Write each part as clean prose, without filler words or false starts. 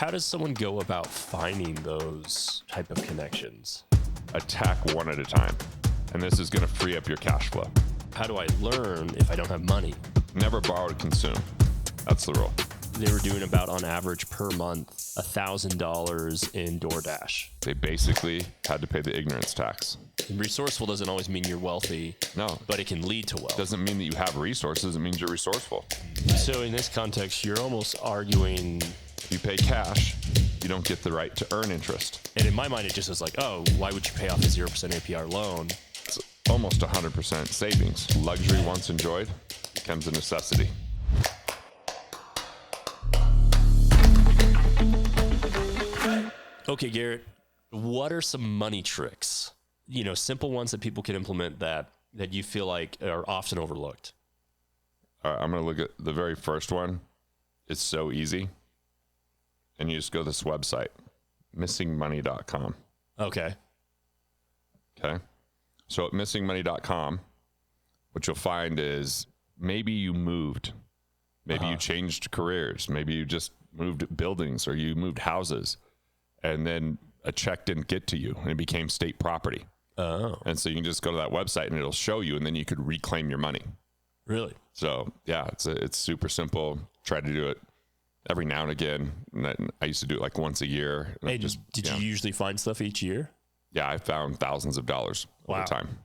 how does someone go about finding those type of connections? Attack one at a time. And this is going to free up your cash flow. How do I learn if I don't have money? Never borrow to consume. That's the rule. They were doing about, on average per month, $1,000 in DoorDash. They basically had to pay the ignorance tax. And resourceful doesn't always mean you're wealthy. No. But it can lead to wealth. Doesn't mean that you have resources. It means you're resourceful. So in this context, you're almost arguing... If you pay cash, you don't get the right to earn interest. And in my mind, it just is like, oh, why would you pay off a 0% APR loan? It's almost 100% savings. Luxury once enjoyed becomes a necessity. Okay, Garrett, what are some money tricks? Simple ones that people can implement that you feel like are often overlooked. All right, I'm going to look at the very first one. It's so easy. And you just go to this website, missingmoney.com. Okay. Okay. So at missingmoney.com, what you'll find is maybe you moved. Maybe you changed careers. Maybe you just moved buildings or you moved houses. And then a check didn't get to you and it became state property. Oh. And so you can just go to that website and it'll show you, and then you could reclaim your money. Really? So yeah, it's super simple. Try to do it every now and again. And I used to do it like once a year. Hey, did you usually find stuff each year? Yeah, I found thousands of dollars over time.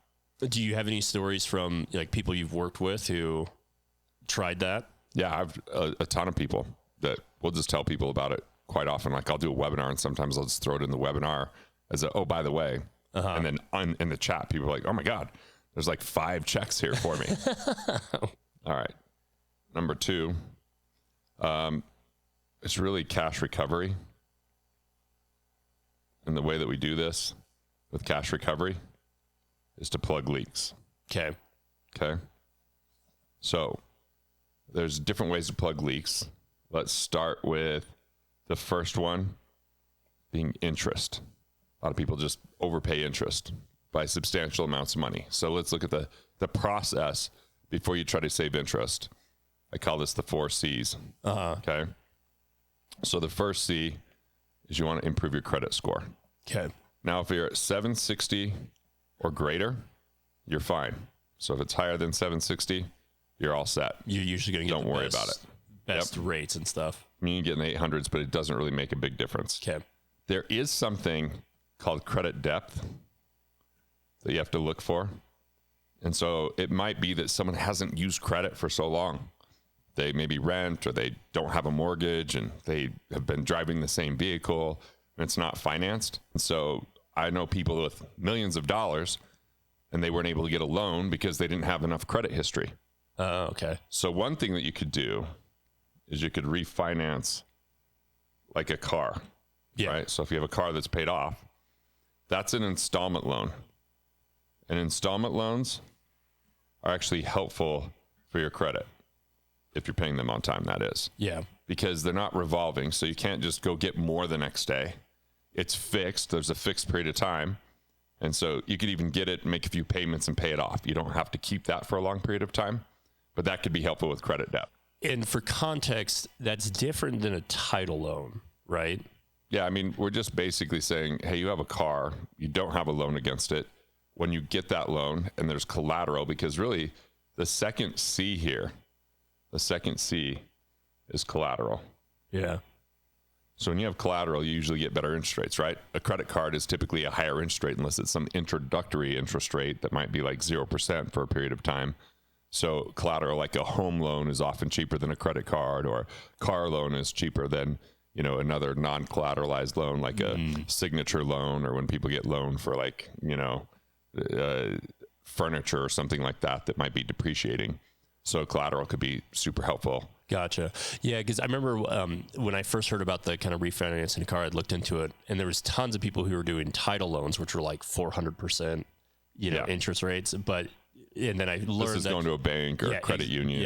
Do you have any stories from like people you've worked with who tried that? Yeah, I've a ton of people that will just tell people about it quite often. Like I'll do a webinar and sometimes I'll just throw it in the webinar as a, oh, by the way. And then in the chat, people are like, oh my God, there's like 5 checks here for me. All right. Number 2, it's really cash recovery. And the way that we do this with cash recovery is to plug leaks. Okay. Okay. So there's different ways to plug leaks. Let's start with the first one being interest. A lot of people just overpay interest by substantial amounts of money. So let's look at the process before you try to save interest. I call this the 4 C's. Okay. So the first C is you want to improve your credit score. Okay. Now, if you're at 760 or greater, you're fine. So if it's higher than 760, you're all set. You're usually going to get Don't worry about it. Best rates and stuff. I mean, you get in the 800s, but it doesn't really make a big difference. Okay. There is something called credit depth that you have to look for. And so it might be that someone hasn't used credit for so long. They maybe rent or they don't have a mortgage and they have been driving the same vehicle and it's not financed. And so I know people with millions of dollars and they weren't able to get a loan because they didn't have enough credit history. Okay. So one thing that you could do is you could refinance like a car. Yeah. Right. So if you have a car that's paid off, that's an installment loan. And installment loans are actually helpful for your credit if you're paying them on time, that is. Yeah. Because they're not revolving, so you can't just go get more the next day. It's fixed. There's a fixed period of time. And so you could even get it, make a few payments and pay it off. You don't have to keep that for a long period of time, but that could be helpful with credit depth. And for context, that's different than a title loan, right? Yeah, I mean, we're just basically saying, hey, you have a car, you don't have a loan against it. When you get that loan and there's collateral, because really the second C here, the second C is collateral. Yeah. So when you have collateral, you usually get better interest rates, right? A credit card is typically a higher interest rate unless it's some introductory interest rate that might be like 0% for a period of time. So collateral, like a home loan, is often cheaper than a credit card, or car loan is cheaper than, you know, another non-collateralized loan, like a signature loan, or when people get loaned for like, you know, furniture or something like that that might be depreciating. So collateral could be super helpful. Gotcha. Yeah, because I remember when I first heard about the kind of refinancing a car, I'd looked into it, and there was tons of people who were doing title loans, which were like 400%, interest rates. But and then I learned this is that going to a bank or a credit union.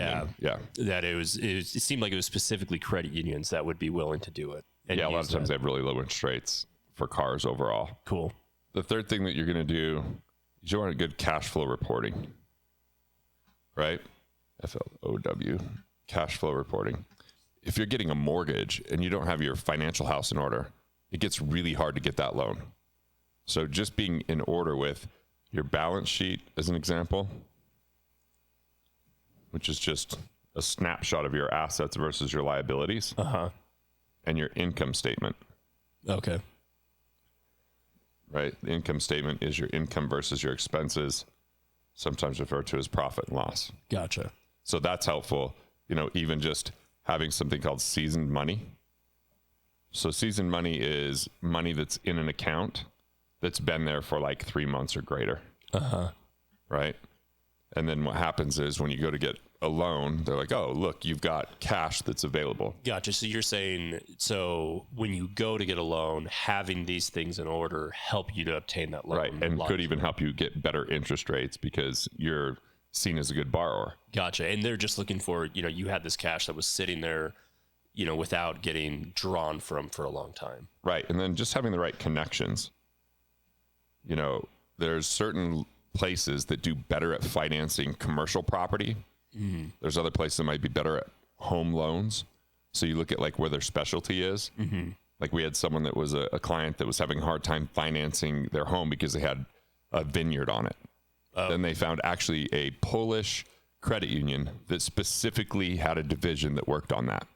That it seemed like it was specifically credit unions that would be willing to do it. And a lot of times they have really low interest rates for cars overall. Cool. The third thing that you're going to do is you want a good cash flow reporting, right? FLOW, cash flow reporting. if you're getting a mortgage and you don't have your financial house in order, it gets really hard to get that loan. So just being in order with your balance sheet, as an example, which is just a snapshot of your assets versus your liabilities, and your income statement. Okay. Right? The income statement is your income versus your expenses, sometimes referred to as profit and loss. Gotcha. So that's helpful, even just having something called seasoned money. So seasoned money is money that's in an account that's been there for like 3 months or greater. Right? And then what happens is when you go to get a loan, they're like, oh, look, you've got cash that's available. Gotcha. So you're saying, so when you go to get a loan, having these things in order help you to obtain that loan. Right. And could even help you get better interest rates because you're seen as a good borrower. Gotcha. And they're just looking for, you had this cash that was sitting there, without getting drawn from for a long time. Right. And then just having the right connections. There's certain places that do better at financing commercial property. There's other places that might be better at home loans. So you look at like where their specialty is. Like we had someone that was a client that was having a hard time financing their home because they had a vineyard on it. Then they found actually a Polish credit union that specifically had a division that worked on that.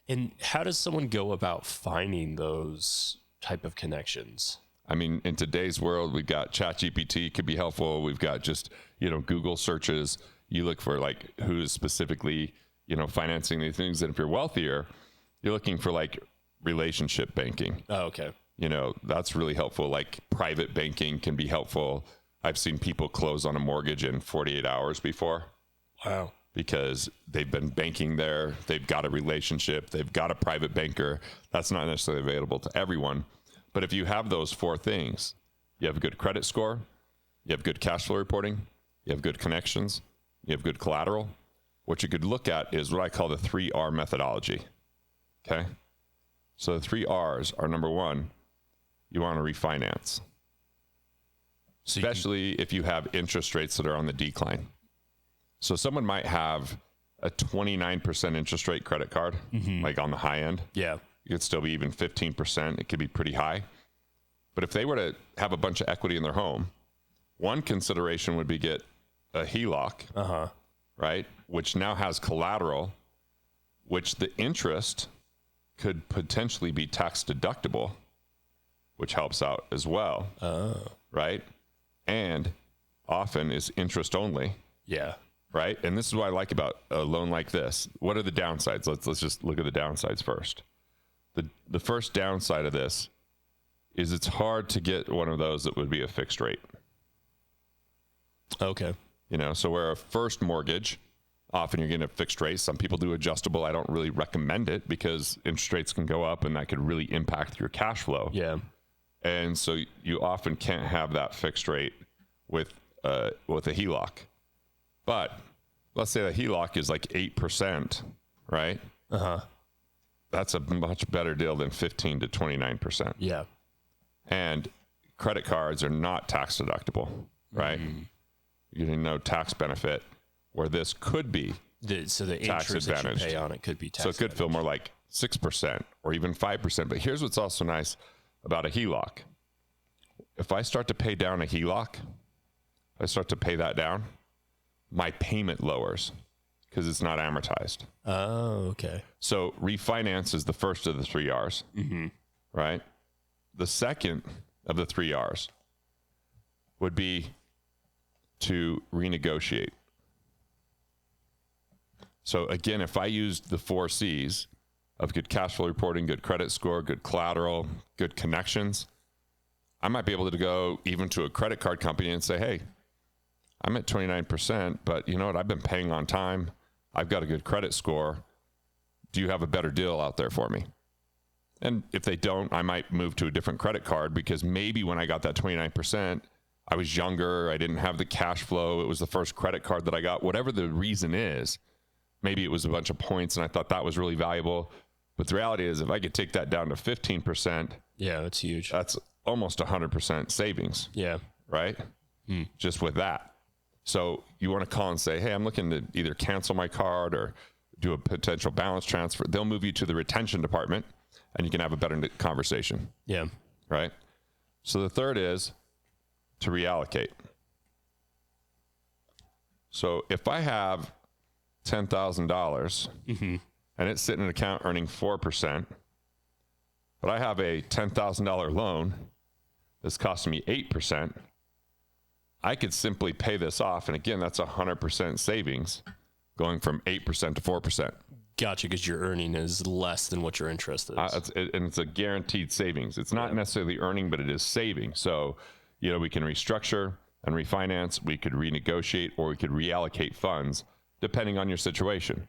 And how does someone go about finding those type of connections? I mean, in today's world, we've got ChatGPT could be helpful. We've got just, Google searches. You look for like who's specifically, financing these things. And if you're wealthier, you're looking for like relationship banking. Oh, okay. That's really helpful. Like private banking can be helpful. I've seen people close on a mortgage in 48 hours before. Wow. Because they've been banking there. They've got a relationship. They've got a private banker. That's not necessarily available to everyone. But if you have those 4 things, you have a good credit score, you have good cash flow reporting, you have good connections, you have good collateral. What you could look at is what I call the 3R methodology. Okay? So the 3 R's are, number 1, you want to refinance. Especially if you have interest rates that are on the decline. So someone might have a 29% interest rate credit card, like on the high end. Yeah. It could still be even 15%. It could be pretty high. But if they were to have a bunch of equity in their home, one consideration would be get a HELOC, right? Which now has collateral, which the interest could potentially be tax deductible, which helps out as well, right? And often is interest only. Yeah. Right? And this is what I like about a loan like this. What are the downsides? Let's just look at the downsides first. The first downside of this is it's hard to get one of those that would be a fixed rate. Okay. So where a first mortgage, often you're getting a fixed rate. Some people do adjustable. I don't really recommend it because interest rates can go up and that could really impact your cash flow. Yeah. And so you often can't have that fixed rate with a HELOC. But let's say the HELOC is like 8%, right? That's a much better deal than 15 to 29%. Yeah. And credit cards are not tax deductible, right? You get no tax benefit, where this could be So the tax interest that you advantaged. pay on it could be tax So it could feel more like 6% or even 5%. But here's what's also nice about a HELOC. If I start to pay down a HELOC, I start to pay that down, my payment lowers because it's not amortized. Oh, okay. So refinance is the first of the 3 R's, right? The second of the 3 R's would be to renegotiate. So again, if I used the 4 C's of good cash flow reporting, good credit score, good collateral, good connections, I might be able to go even to a credit card company and say, hey, I'm at 29%, but you know what? I've been paying on time. I've got a good credit score. Do you have a better deal out there for me? And if they don't, I might move to a different credit card because maybe when I got that 29%, I was younger. I didn't have the cash flow. It was the first credit card that I got. Whatever the reason is, maybe it was a bunch of points and I thought that was really valuable. But the reality is if I could take that down to 15%, yeah, that's huge. That's almost 100% savings. Yeah. Right? Just with that. So you want to call and say, hey, I'm looking to either cancel my card or do a potential balance transfer. They'll move you to the retention department and you can have a better conversation. Yeah. Right. So the third is to reallocate. So if I have $10,000 and it's sitting in an account earning 4%, but I have a $10,000 loan that's costing me 8%, I could simply pay this off. And again, that's 100% savings going from 8% to 4%. Gotcha, because your earning is less than what your interest is. And it's a guaranteed savings. It's not necessarily earning, but it is saving. So, we can restructure and refinance. We could renegotiate, or we could reallocate funds depending on your situation.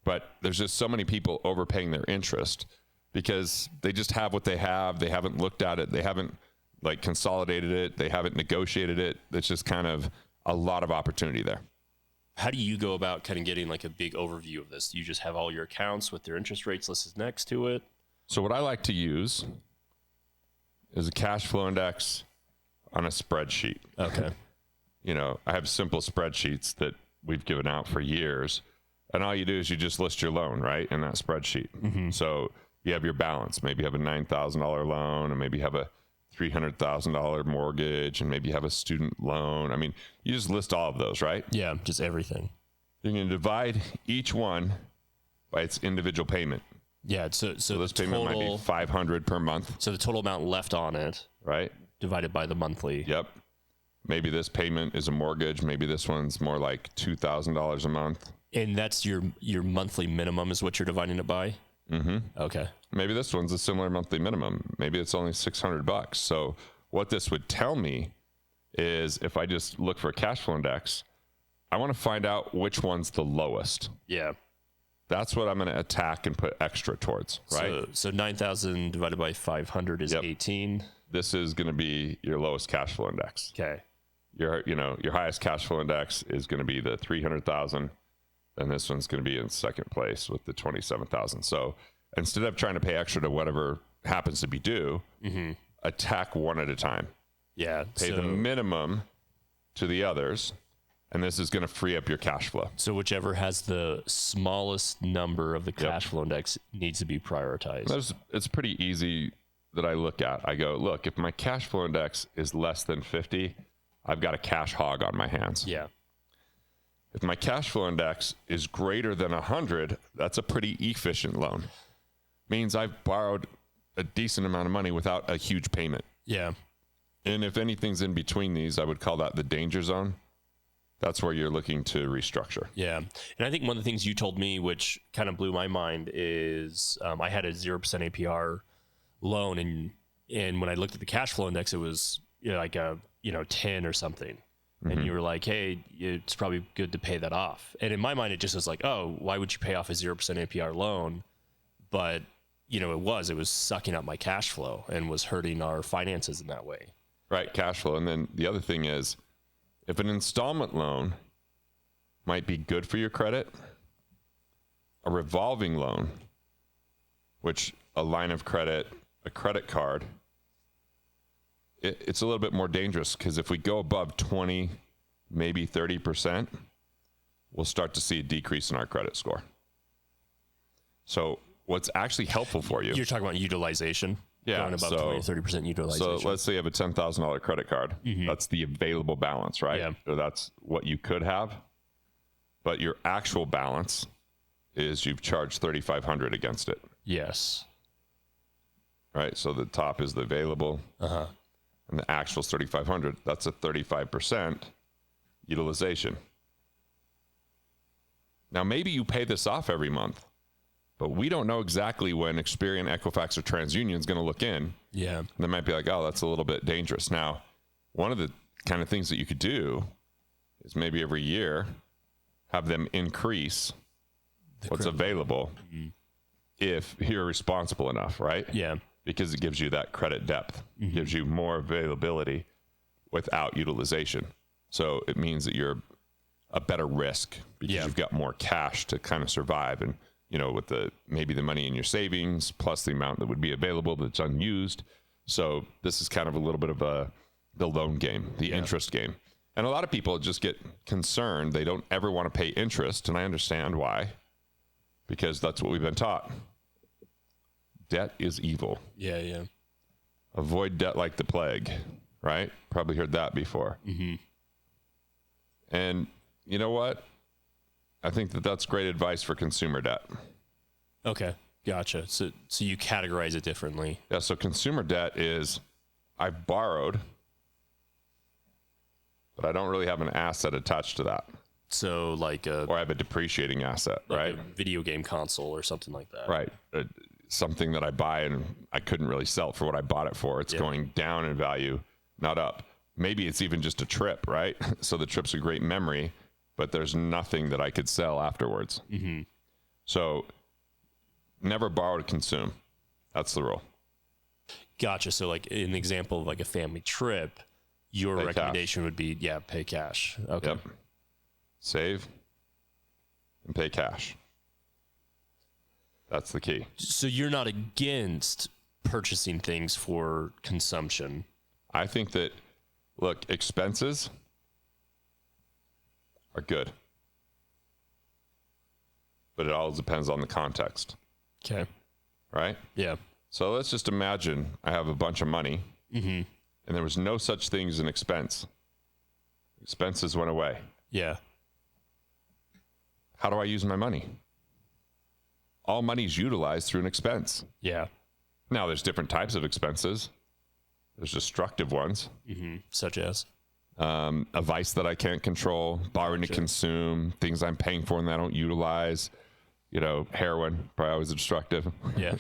But there's just so many people overpaying their interest because they just have what they have. They haven't looked at it. They haven't consolidated it. They haven't negotiated it. It's just kind of a lot of opportunity there. How do you go about kind of getting a big overview of this? Do you just have all your accounts with their interest rates listed next to it? So what I like to use is a cash flow index on a spreadsheet. Okay. I have simple spreadsheets that we've given out for years. And all you do is you just list your loan, right, in that spreadsheet. So you have your balance. Maybe you have a $9,000 loan, and maybe you have a $300,000 mortgage, and maybe you have a student loan. I mean, you just list all of those, right? Yeah, just everything. You're going to divide each one by its individual payment. Yeah, so this payment might be $500 per month. So the total amount left on it, right, divided by the monthly. Yep. Maybe this payment is a mortgage. Maybe this one's more like $2,000 a month. And that's your monthly minimum is what you're dividing it by? Okay. Maybe this one's a similar monthly minimum. Maybe it's only $600. So what this would tell me is if I just look for a cash flow index, I want to find out which one's the lowest. Yeah. That's what I'm going to attack and put extra towards, right? So 9,000 divided by 500 is 18. This is going to be your lowest cash flow index. Okay. Your highest cash flow index is going to be the 300,000. And this one's going to be in second place with the 27,000. So instead of trying to pay extra to whatever happens to be due, attack one at a time. Yeah. Pay the minimum to the others, and this is going to free up your cash flow. So whichever has the smallest number of the cash flow index needs to be prioritized. It's pretty easy that I look at. I go, look, if my cash flow index is less than 50, I've got a cash hog on my hands. Yeah. If my cash flow index is greater than 100, that's a pretty efficient loan. Means I've borrowed a decent amount of money without a huge payment. Yeah. And if anything's in between these, I would call that the danger zone. That's where you're looking to restructure. Yeah. And I think one of the things you told me, which kind of blew my mind, is I had a 0% APR loan. And when I looked at the cash flow index, it was like a 10 or something. And you were like, hey, it's probably good to pay that off. And in my mind, it just was like, oh, why would you pay off a 0% APR loan? But, it was sucking up my cash flow and was hurting our finances in that way. Right, cash flow. And then the other thing is, if an installment loan might be good for your credit, a revolving loan, which a line of credit, a credit card, it's a little bit more dangerous because if we go above 20, maybe 30%, we'll start to see a decrease in our credit score. So what's actually helpful for you? You're talking about utilization? Yeah. Going above 20, 30% utilization. So let's say you have a $10,000 credit card. That's the available balance, right? Yeah. So that's what you could have. But your actual balance is you've charged $3,500 against it. Yes. Right. So the top is the available. And the actual is 3,500. That's a 35% utilization. Now, maybe you pay this off every month, but we don't know exactly when Experian, Equifax, or TransUnion is going to look in. Yeah. And they might be like, oh, that's a little bit dangerous. Now, one of the kind of things that you could do is maybe every year have them increase what's available if you're responsible enough, right? Yeah. Because it gives you that credit depth, gives you more availability without utilization. So it means that you're a better risk because you've got more cash to kind of survive. And, with maybe the money in your savings plus the amount that would be available that's unused. So this is kind of a little bit of the loan game, the interest game. And a lot of people just get concerned. They don't ever want to pay interest. And I understand why. because that's what we've been taught. Debt is evil. Yeah, yeah. Avoid debt like the plague, right? Probably heard that before. Mm-hmm. And you know what? I think that that's great advice for consumer debt. Okay, gotcha. So you categorize it differently. Yeah, so consumer debt is I've borrowed, but I don't really have an asset attached to that. So like or I have a depreciating asset, right? A video game console or something like that. Right. Something that I buy and I couldn't really sell it for what I bought it for. It's going down in value, not up. Maybe it's even just a trip, right? So the trip's a great memory, but there's nothing that I could sell afterwards. Mm-hmm. So never borrow to consume. That's the rule. Gotcha. So like an example of like a family trip, your Pay recommendation would be, pay cash. Okay. Yep. Save and pay cash. That's the key. So you're not against purchasing things for consumption. I think that, look, expenses are good, but it all depends on the context. Okay. Right? Yeah. So let's just imagine I have a bunch of money Mm-hmm. and there was no such thing as an expense. Expenses went away. Yeah. How do I use my money? All money is utilized through an expense. Yeah. Now, there's different types of expenses. There's destructive ones. Mm-hmm. Such as? A vice that I can't control, borrowing to consume, things I'm paying for and that I don't utilize. You know, heroin, probably always destructive. Yeah.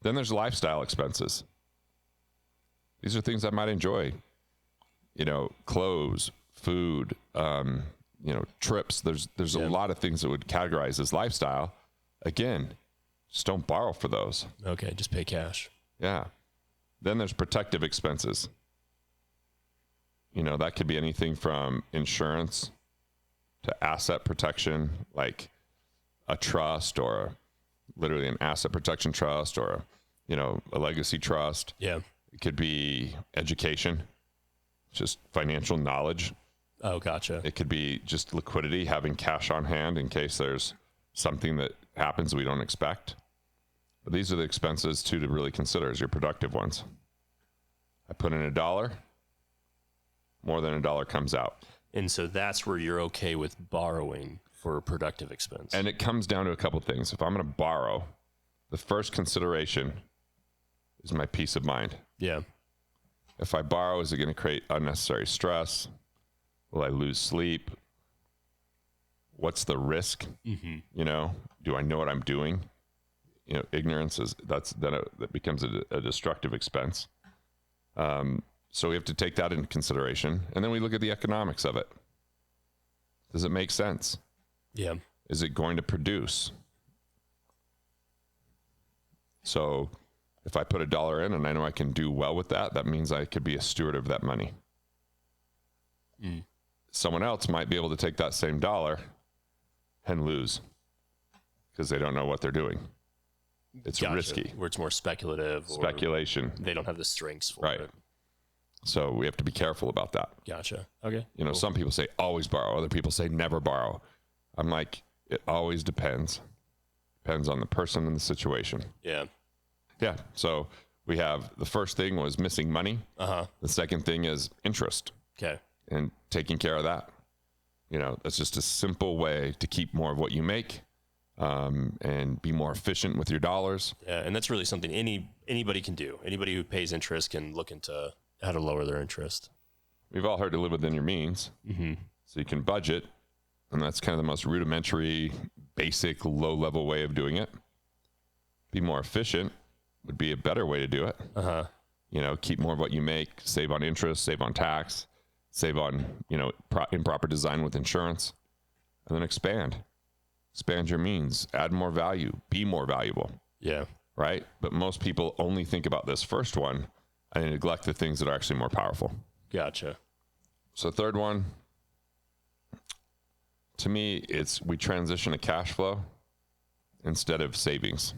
Then there's lifestyle expenses. These are things I might enjoy. You know, clothes, food, trips. There's a lot of things that would categorize as lifestyle. Again, just don't borrow for those. Okay, just pay cash. Yeah. Then there's protective expenses. You know, that could be anything from insurance to asset protection, like a trust or literally an asset protection trust or, a legacy trust. Yeah. It could be education, just financial knowledge. Oh, gotcha. It could be just liquidity, having cash on hand in case there's something that happens we don't expect. But these are the expenses too to really consider as your productive ones. I put in $1, more than $1 comes out. And so that's where you're okay with borrowing for a productive expense. And it comes down to a couple things. If I'm going to borrow, the first consideration is my peace of mind. Yeah. If I borrow, is it going to create unnecessary stress? Will I lose sleep? What's the risk? Mm-hmm. Do I know what I'm doing? Ignorance that becomes a destructive expense. So we have to take that into consideration. And then we look at the economics of it. Does it make sense? Yeah. Is it going to produce? So if I put $1 in and I know I can do well with that, that means I could be a steward of that money. Mm. Someone else might be able to take that same dollar and lose because they don't know what they're doing. It's risky. Where it's more speculative. Speculation. They don't have the strengths for Right. it. So we have to be careful about that. Gotcha. Okay. Some people say always borrow. Other people say never borrow. I'm like, it always depends. Depends on the person and the situation. Yeah. Yeah. So we have the first thing was missing money. Uh-huh. The second thing is interest. Okay. And taking care of that. That's just a simple way to keep more of what you make and be more efficient with your dollars. Yeah, and that's really something anybody can do. Anybody who pays interest can look into how to lower their interest. We've all heard to live within your means. Mm-hmm. So you can budget, and that's kind of the most rudimentary, basic, low-level way of doing it. Be more efficient would be a better way to do it. Uh-huh. Keep more of what you make, save on interest, save on tax, save on, improper design with insurance, and then expand your means, add more value, be more valuable. Yeah. Right. But most people only think about this first one and they neglect the things that are actually more powerful. Gotcha. So third one, to me, we transition to cash flow instead of savings.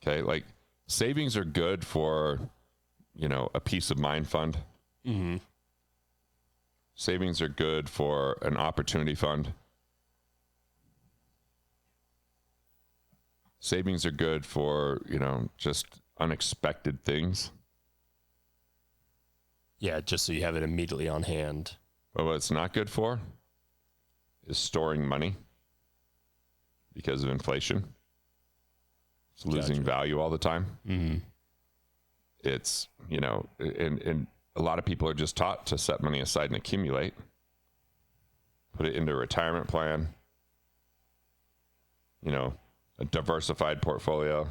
Okay. Like savings are good for, a peace of mind fund. Mm-hmm. Savings are good for an opportunity fund. Savings are good for, just unexpected things. Yeah, just so you have it immediately on hand. But what it's not good for is storing money because of inflation. It's losing value all the time. Mm-hmm. It's, and a lot of people are just taught to set money aside and accumulate, put it into a retirement plan, a diversified portfolio.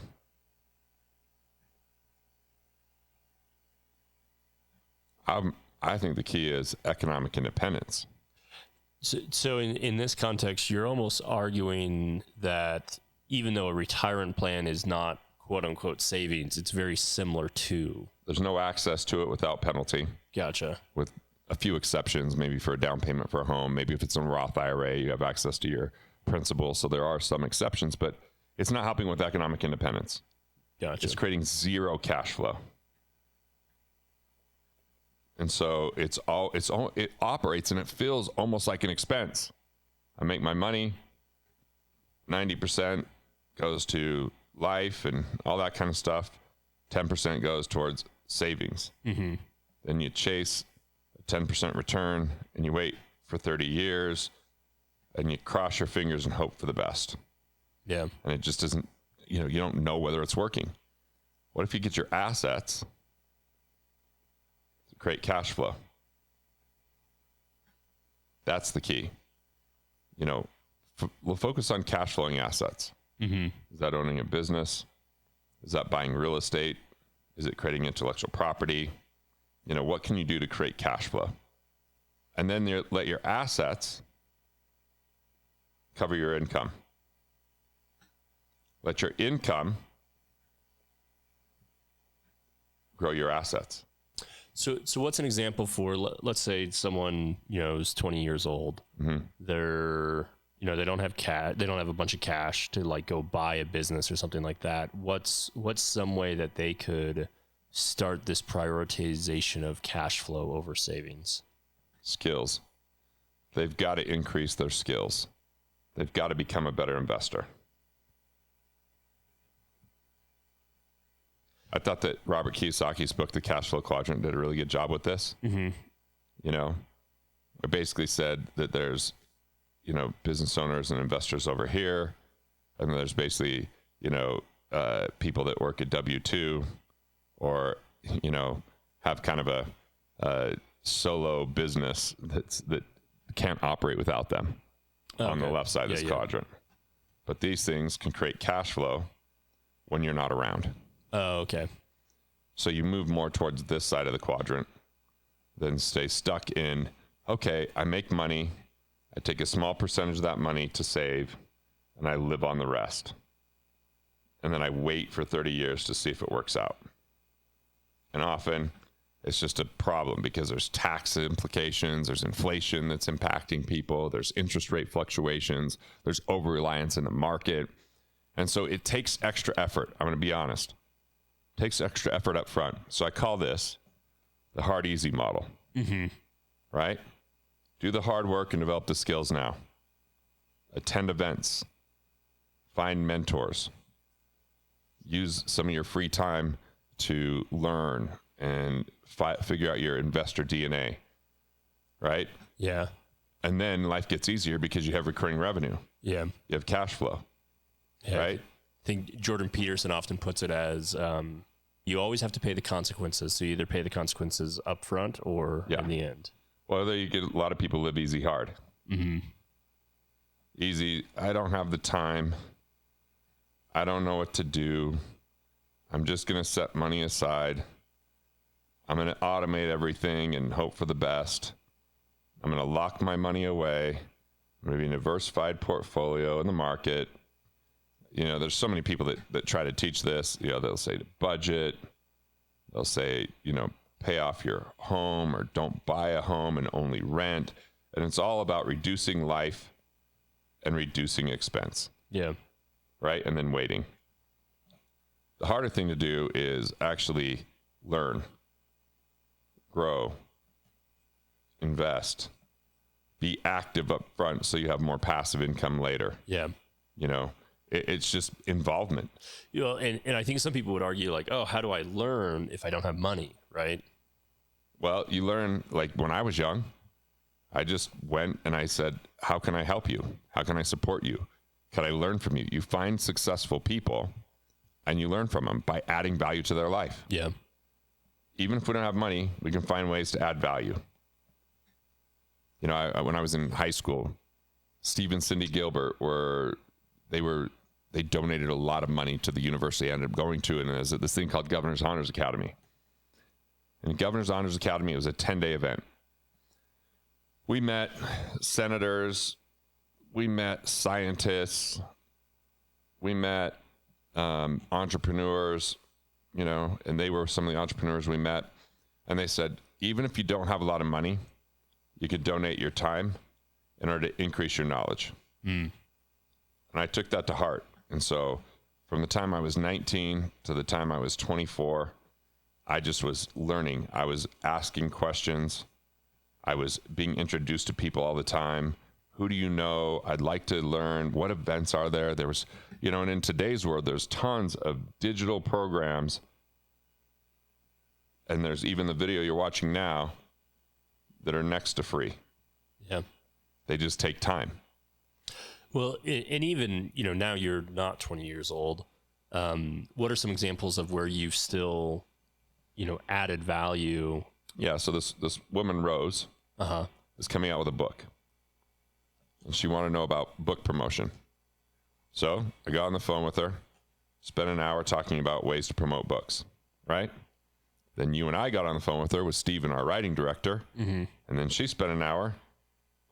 I think the key is economic independence. So in this context, you're almost arguing that even though a retirement plan is not quote unquote savings, it's very similar to. There's no access to it without penalty. Gotcha. With a few exceptions, maybe for a down payment for a home, maybe if it's a Roth IRA, you have access to your principal. So there are some exceptions, but it's not helping with economic independence. Gotcha. It's creating zero cash flow. And so it operates and it feels almost like an expense. I make my money, 90% goes to life and all that kind of stuff. 10% goes towards savings. Mm-hmm. Then you chase a 10% return and you wait for 30 years and you cross your fingers and hope for the best. Yeah. And it just doesn't, you don't know whether it's working. What if you get your assets to create cash flow? That's the key. We'll focus on cash flowing assets. Mm-hmm. Is that owning a business? Is that buying real estate? Is it creating intellectual property? What can you do to create cash flow? And then let your assets cover your income. Let your income grow your assets. So what's an example for, let's say someone, is 20 years old. Mm-hmm. They're, they don't have cash. They don't have a bunch of cash to like go buy a business or something like that. What's some way that they could start this prioritization of cash flow over savings? Skills. They've got to increase their skills. They've got to become a better investor. I thought that Robert Kiyosaki's book, The Cash Flow Quadrant, did a really good job with this. Mm-hmm. It basically said that there's, business owners and investors over here, and there's basically, people that work at W-2 or, have kind of a solo business that can't operate without them on the left side of this quadrant. But these things can create cash flow when you're not around. Oh, okay. So you move more towards this side of the quadrant than stay stuck in, okay, I make money, I take a small percentage of that money to save, and I live on the rest. And then I wait for 30 years to see if it works out. And often it's just a problem because there's tax implications, there's inflation that's impacting people, there's interest rate fluctuations, there's over-reliance in the market. And so it takes extra effort. I'm going to be honest. It takes extra effort up front. So I call this the hard, easy model. Mm-hmm. Right? Do the hard work and develop the skills now. Attend events. Find mentors. Use some of your free time to learn and figure out your investor DNA. Right? Yeah. And then life gets easier because you have recurring revenue. Yeah. You have cash flow. Yeah. Right? I think Jordan Peterson often puts it as you always have to pay the consequences. So you either pay the consequences up front or in the end. Well, there you get a lot of people live easy hard. Mm-hmm. Easy, I don't have the time. I don't know what to do. I'm just going to set money aside. I'm going to automate everything and hope for the best. I'm going to lock my money away. I'm going to be a diversified portfolio in the market. There's so many people that try to teach this. They'll say to budget. They'll say, pay off your home or don't buy a home and only rent. And it's all about reducing life and reducing expense. Yeah. Right? And then waiting. The harder thing to do is actually learn, grow, invest, be active up front so you have more passive income later. Yeah. It's just involvement. You know, and I think some people would argue like, oh, how do I learn if I don't have money, right? Well, you learn, like when I was young, I just went and I said, how can I help you? How can I support you? Can I learn from you? You find successful people and you learn from them by adding value to their life. Yeah. Even if we don't have money, we can find ways to add value. You know, when I was in high school, Steve and Cindy Gilbert they donated a lot of money to the university I ended up going to, and there's this thing called Governor's Honors Academy. And Governor's Honors Academy, it was a 10-day event. We met senators, we met scientists, we met entrepreneurs, you know, and they were some of the entrepreneurs we met. And they said, even if you don't have a lot of money, you could donate your time in order to increase your knowledge. And I took that to heart. And so from the time I was 19 to the time I was 24, I just was learning. I was asking questions. I was being introduced to people all the time. Who do you know? I'd like to learn. What events are there? There was, you know, and in today's world, there's tons of digital programs. And there's even the video you're watching now that are next to free. Yeah. They just take time. Well, and even, you know, now you're not 20 years old. What are some examples of where you've still, you know, added value? Yeah. So this woman, Rose, is coming out with a book. And she wanted to know about book promotion. So I got on the phone with her, spent an hour talking about ways to promote books, right? Then you and I got on the phone with her, with Steven, our writing director. And then she spent an hour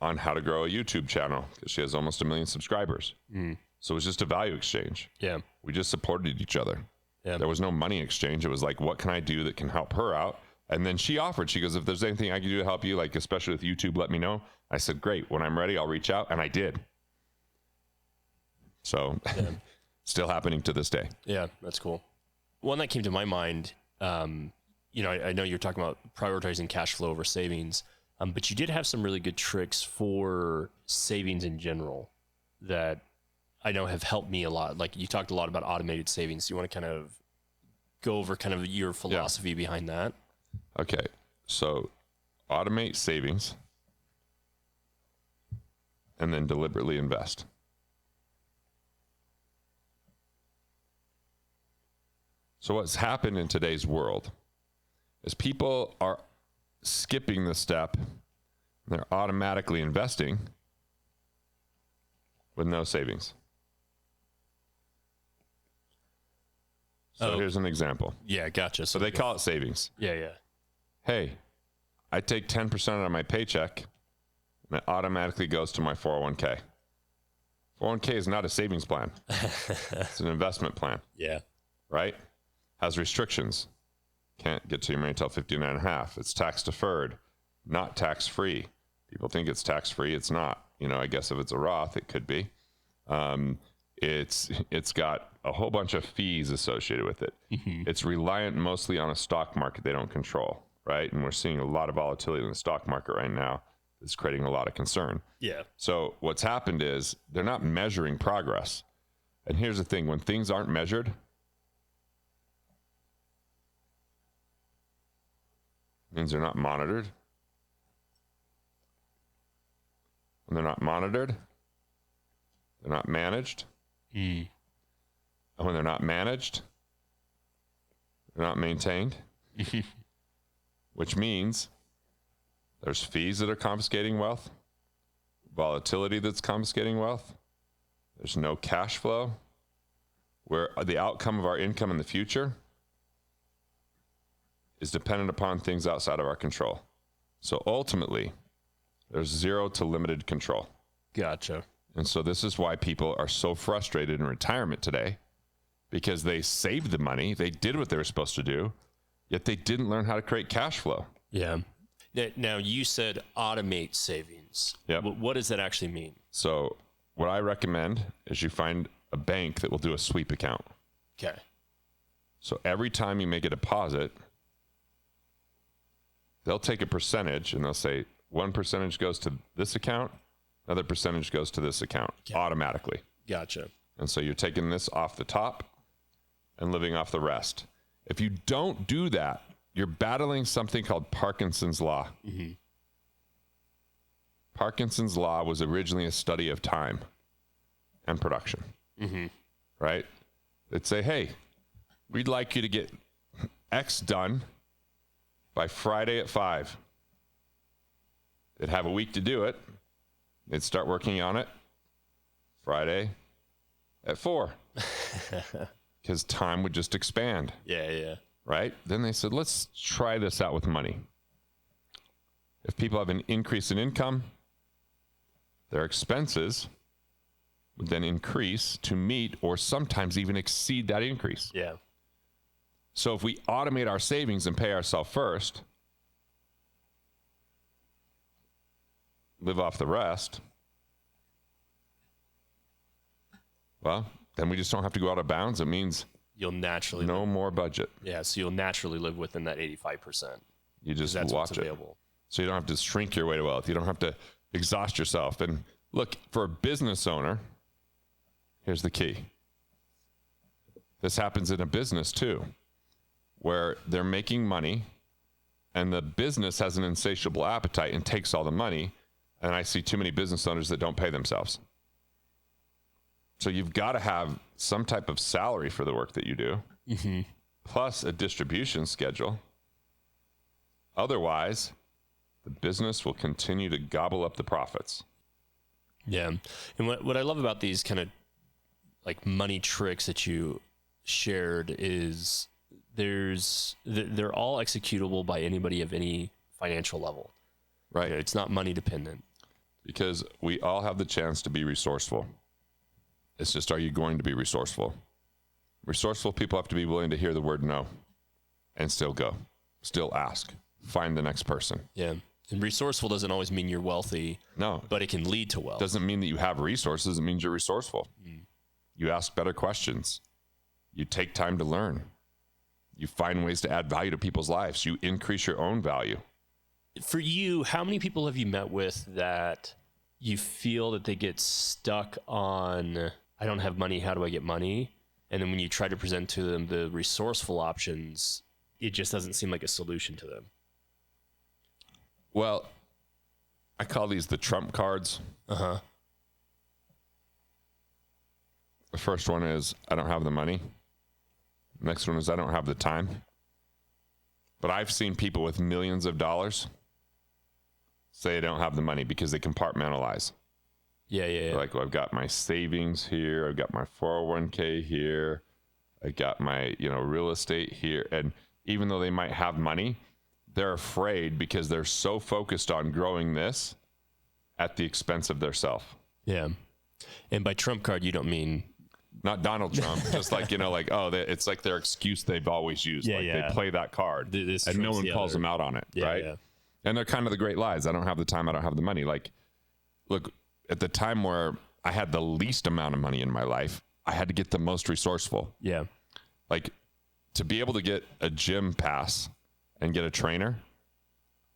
on how to grow a YouTube channel because she has almost 1 million subscribers. So it was just a value exchange. Yeah. We just supported each other. Yeah. There was no money exchange. It was like, what can I do that can help her out? And then she offered, she goes, if there's anything I can do to help you, like especially with YouTube, let me know. I said, great. When I'm ready, I'll reach out. And I did. So still happening to this day. Yeah, that's cool. One that came to my mind, you know, I know you're talking about prioritizing cash flow over savings, but you did have some really good tricks for savings in general that I know have helped me a lot. Like you talked a lot about automated savings. You want to kind of go over kind of your philosophy behind that? Okay. So automate savings and then deliberately invest. So what's happened in today's world is people are skipping the step. They're automatically investing with no savings. So here's an example. Yeah, gotcha. So they call it savings. Yeah. Hey, I take 10% out of my paycheck and it automatically goes to my 401k. 401k is not a savings plan. It's an investment plan. Yeah. Right? Has restrictions. Can't get to your money until 59 and a half. It's tax deferred, not tax free. People think it's tax free. It's not. You know, I guess if it's a Roth, it could be. It's got a whole bunch of fees associated with it. It's reliant mostly on a stock market they don't control, right? And we're seeing a lot of volatility in the stock market right now. It's creating a lot of concern. Yeah. So what's happened is they're not measuring progress. And here's the thing, when things aren't measured, it means they're not monitored. When they're not monitored, they're not managed. And when they're not managed, they're not maintained. Which means there's fees that are confiscating wealth, volatility that's confiscating wealth. There's no cash flow, where the outcome of our income in the future is dependent upon things outside of our control. So ultimately, there's zero to limited control. Gotcha. And so this is why people are so frustrated in retirement today, because they saved the money, they did what they were supposed to do, yet they didn't learn how to create cash flow. Yeah. Now you said automate savings. Yep. What does that actually mean? So what I recommend is you find a bank that will do a sweep account. Okay. So every time you make a deposit, they'll take a percentage and they'll say 1% goes to this account, another percentage goes to this account automatically. Gotcha. And so you're taking this off the top and living off the rest. If you don't do that, you're battling something called Parkinson's law. Mm-hmm. Parkinson's law was originally a study of time and production, right? They'd say, hey, we'd like you to get X done by Friday at 5. They'd have a week to do it. They'd start working on it Friday at 4 because time would just expand. Yeah. Right? Then they said, let's try this out with money. If people have an increase in income, their expenses would then increase to meet or sometimes even exceed that increase. Yeah. So if we automate our savings and pay ourselves first, live off the rest, well, then we just don't have to go out of bounds. It means you'll naturally no more budget. Yeah, so you'll naturally live within that 85%. You just that's watch what's it. Available. So you don't have to shrink your way to wealth. You don't have to exhaust yourself. And look, for a business owner, here's the key. This happens in a business too, where they're making money and the business has an insatiable appetite and takes all the money. And I see too many business owners that don't pay themselves. So you've got to have some type of salary for the work that you do, plus a distribution schedule. Otherwise, the business will continue to gobble up the profits. Yeah. And what I love about these kind of like money tricks that you shared is they're all executable by anybody of any financial level. Right. It's not money dependent. Because we all have the chance to be resourceful. It's just, are you going to be resourceful? Resourceful people have to be willing to hear the word no and still go, still ask, find the next person. Yeah. And resourceful doesn't always mean you're wealthy. No. But it can lead to wealth. Doesn't mean that you have resources. It means you're resourceful. You ask better questions. You take time to learn. You find ways to add value to people's lives. You increase your own value. For you, how many people have you met with that you feel that they get stuck on, I don't have money, how do I get money? And then when you try to present to them the resourceful options, it just doesn't seem like a solution to them. Well, I call these the trump cards. The first one is, I don't have the money. Next one is, I don't have the time. But I've seen people with millions of dollars say they don't have the money because they compartmentalize. Yeah. They're like, well, I've got my savings here. I've got my 401k here. I got my, real estate here. And even though they might have money, they're afraid because they're so focused on growing this at the expense of their self. Yeah. And by trump card, you don't mean... Not Donald Trump, just like, it's like their excuse they've always used. They play that card and no one calls them out on it, right? Yeah. And they're kind of the great lies. I don't have the time. I don't have the money. Like, look, at the time where I had the least amount of money in my life, I had to get the most resourceful. Yeah. Like, to be able to get a gym pass and get a trainer,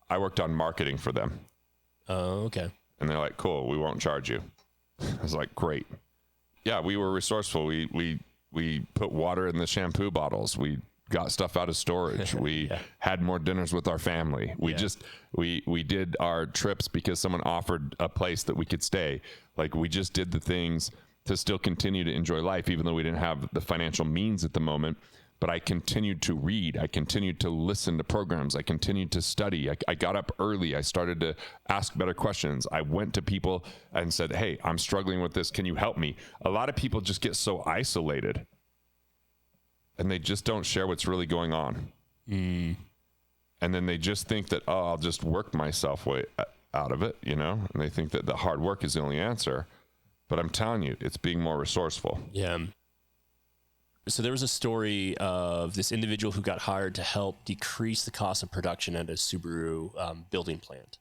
I worked on marketing for them. Oh, okay. And they're like, cool, we won't charge you. I was like, great. Yeah, we were resourceful. We put water in the shampoo bottles. We got stuff out of storage. We had more dinners with our family. We did our trips because someone offered a place that we could stay. Like, we just did the things to still continue to enjoy life, even though we didn't have the financial means at the moment. But I continued to read. I continued to listen to programs. I continued to study. I got up early. I started to ask better questions. I went to people and said, hey, I'm struggling with this. Can you help me? A lot of people just get so isolated and they just don't share what's really going on. And then they just think that, oh, I'll just work myself way out of it, and they think that the hard work is the only answer. But I'm telling you, it's being more resourceful. Yeah. So there was a story of this individual who got hired to help decrease the cost of production at a Subaru building plant.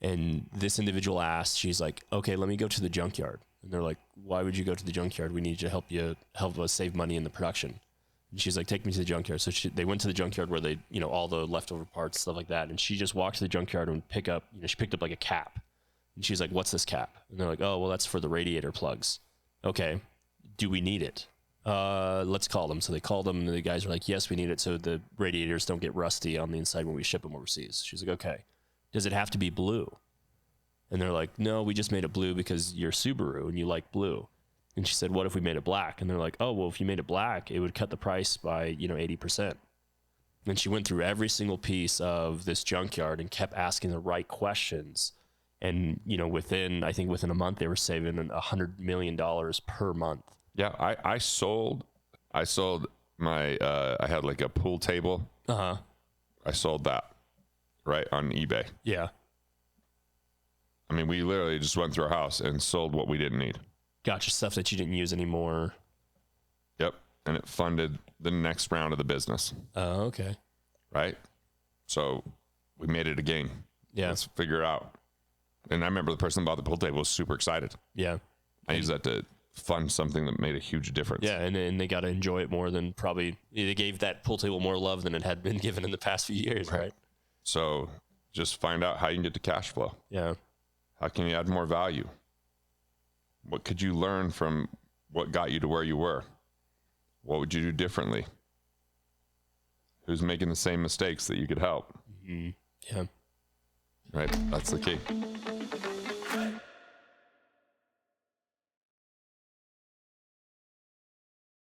And this individual asked, she's like, okay, let me go to the junkyard. And they're like, why would you go to the junkyard? We need to help us save money in the production. And she's like, take me to the junkyard. So they went to the junkyard where they, all the leftover parts, stuff like that. And she just walked to the junkyard and she picked up like a cap. And she's like, what's this cap? And they're like, oh, well, that's for the radiator plugs. Okay. do we need it? Let's call them. So they called them, and the guys were like, yes, we need it so the radiators don't get rusty on the inside when we ship them overseas. She's like, okay. Does it have to be blue? And they're like, no, we just made it blue because you're Subaru and you like blue. And she said, what if we made it black? And they're like, oh, well, if you made it black, it would cut the price by, 80%. And she went through every single piece of this junkyard and kept asking the right questions. And, within a month, they were saving $100 million per month. Yeah, I sold my, I had like a pool table. Uh-huh. I sold that right on eBay. Yeah. I mean, we literally just went through our house and sold what we didn't need. Gotcha, stuff that you didn't use anymore. Yep, and it funded the next round of the business. Oh, okay. Right? So we made it a game. Yeah. Let's figure it out. And I remember the person who bought the pool table was super excited. Yeah. I used that to fund something that made a huge difference. Yeah, and they got to enjoy it more than probably they gave that pool table more love than it had been given in the past few years, right? So just find out how you can get to cash flow. Yeah. How can you add more value? What could you learn from what got you to where you were? What would you do differently? Who's making the same mistakes that you could help? Mm-hmm. Yeah. Right? That's the key.